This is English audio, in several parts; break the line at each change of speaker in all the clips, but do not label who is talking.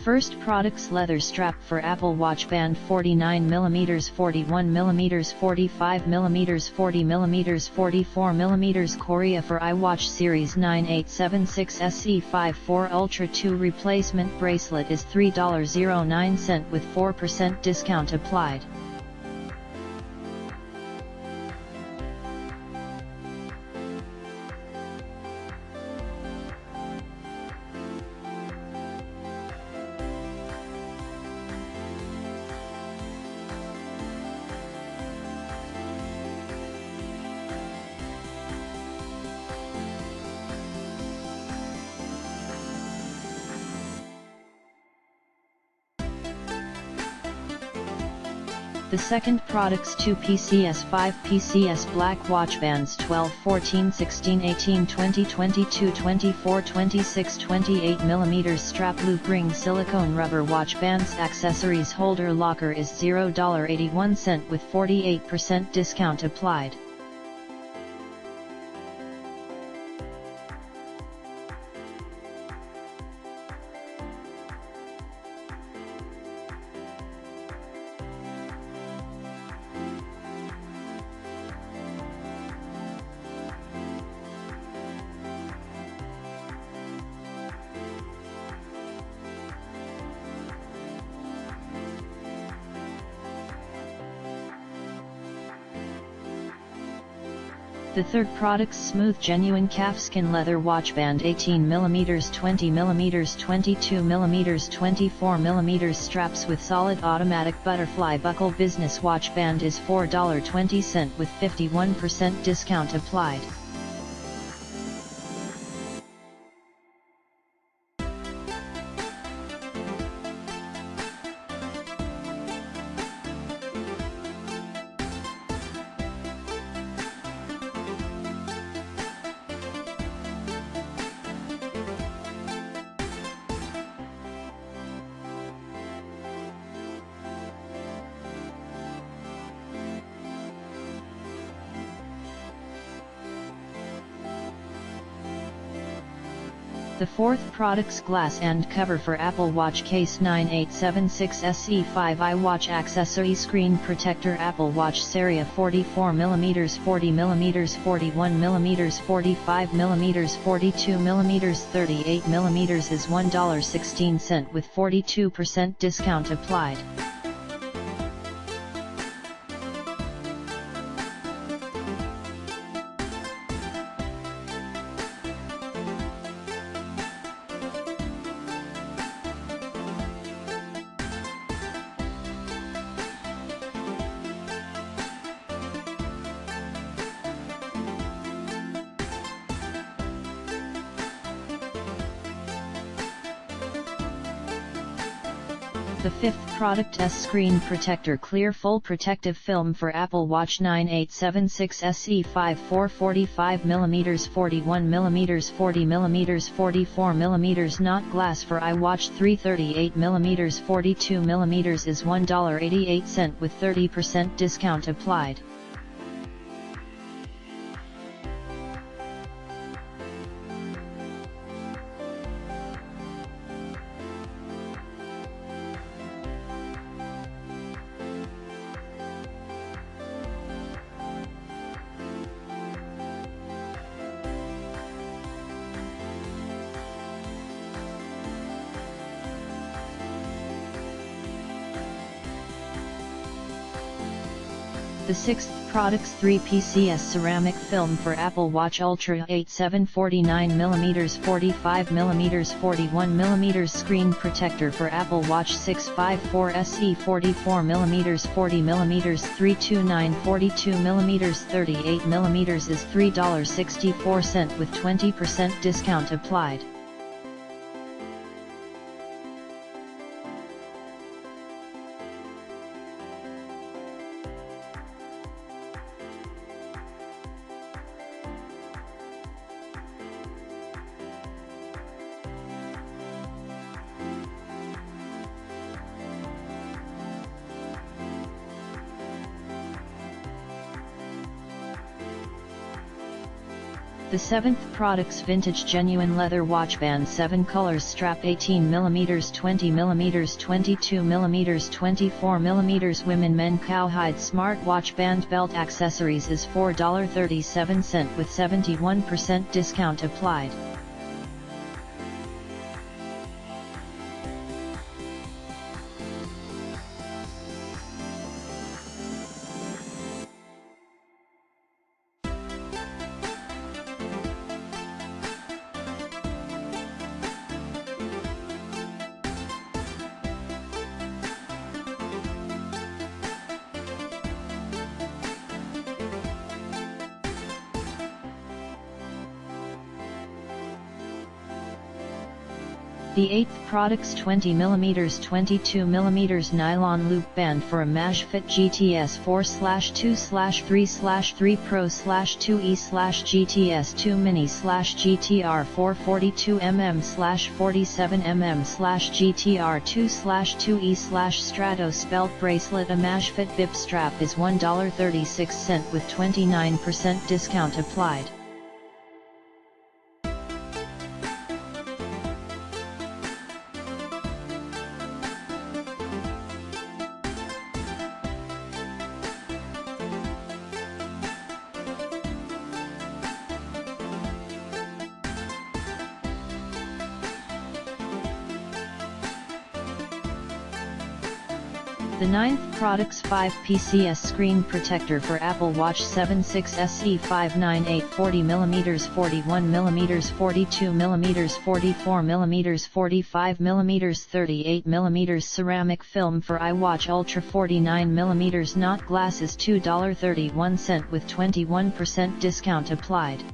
first product's leather strap for Apple Watch Band 49mm, 41mm, 45mm, 40mm, 44mm Correa for iWatch Series 9876 SE54 Ultra 2 replacement bracelet is $3.09 with 4% discount applied. The second product's 2 PCS 5 PCS black watchbands 12, 14, 16, 18, 20, 22, 24, 26, 28mm strap loop ring silicone rubber watchbands accessories holder locker is $0.81 with 48% discount applied. The third product's smooth genuine calfskin leather watchband 18mm, 20mm, 22mm, 24mm straps with solid automatic butterfly buckle business watchband is $4.20 with 51% discount applied. The fourth product's glass and cover for Apple Watch Case 9876 SE5 iWatch Accessorie Screen Protector Apple Watch Serie 44mm, 40mm, 41mm, 45mm, 42mm, 38mm is $1.16 with 42% discount applied. The fifth product S Screen Protector Clear Full Protective Film for Apple Watch 9876 SE5 445mm, 41mm, 40mm, 44mm not glass for iWatch 338mm, 42mm is $1.88 with 30% discount applied. The sixth product's 3 PCS ceramic film for Apple Watch Ultra 8 749mm, 45mm, 41mm screen protector for Apple Watch 654 SE 44mm, 40mm, 329 42mm, 38mm is $3.64 with 20% discount applied. The The 7th products vintage genuine leather watchband 7 colors strap 18mm 20mm 22mm 24mm women men Cowhide smart watch band belt accessories is $4.37 with 71% discount applied. The 8th products 20mm 22mm Nylon Loop band for Amazfit GTS4/2/3/3 Pro/2E/GTS2 Mini /GTR4 42mm/47 mm/GTR2/2E/ Stratos belt bracelet Amazfit bip strap is $1.36 with 29% discount applied. The 9th products 5 PCS screen protector for Apple Watch 7 6 SE 598 40mm 41mm 42mm 44mm 45mm 38mm ceramic film for iWatch Ultra 49mm not glass is $2.31 with 21% discount applied.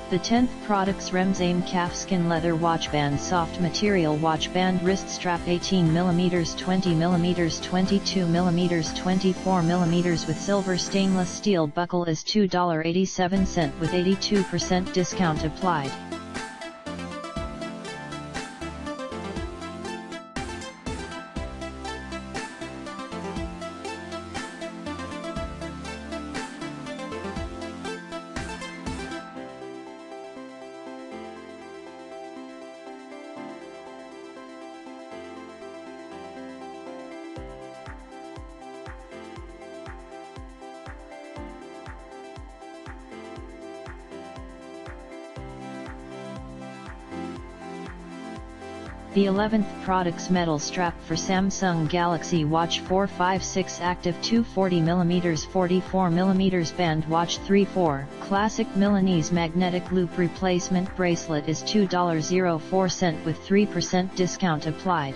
The 10th products REMZEIM Calfskin leather watchband soft material watchband wrist strap 18mm 20mm 22mm 24mm with silver stainless steel buckle is $2.87 with 82% discount applied. The 11th products metal strap for Samsung Galaxy Watch 456 Active 240mm 44mm band watch 3/4 classic Milanese magnetic loop replacement bracelet is $2.04 with 3% discount applied.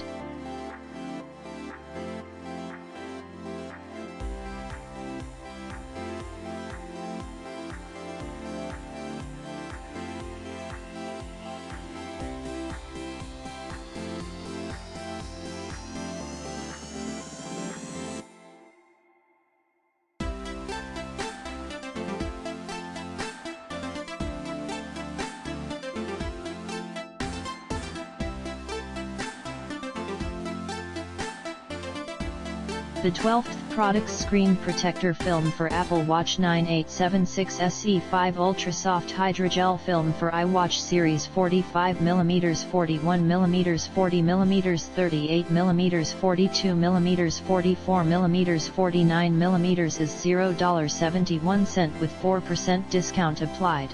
The 12th products screen protector film for Apple Watch 9876 SE5 Ultra Soft Hydrogel film for iWatch series 45mm 41mm 40mm 38mm 42mm 44mm 49mm is $0.71 with 4% discount applied.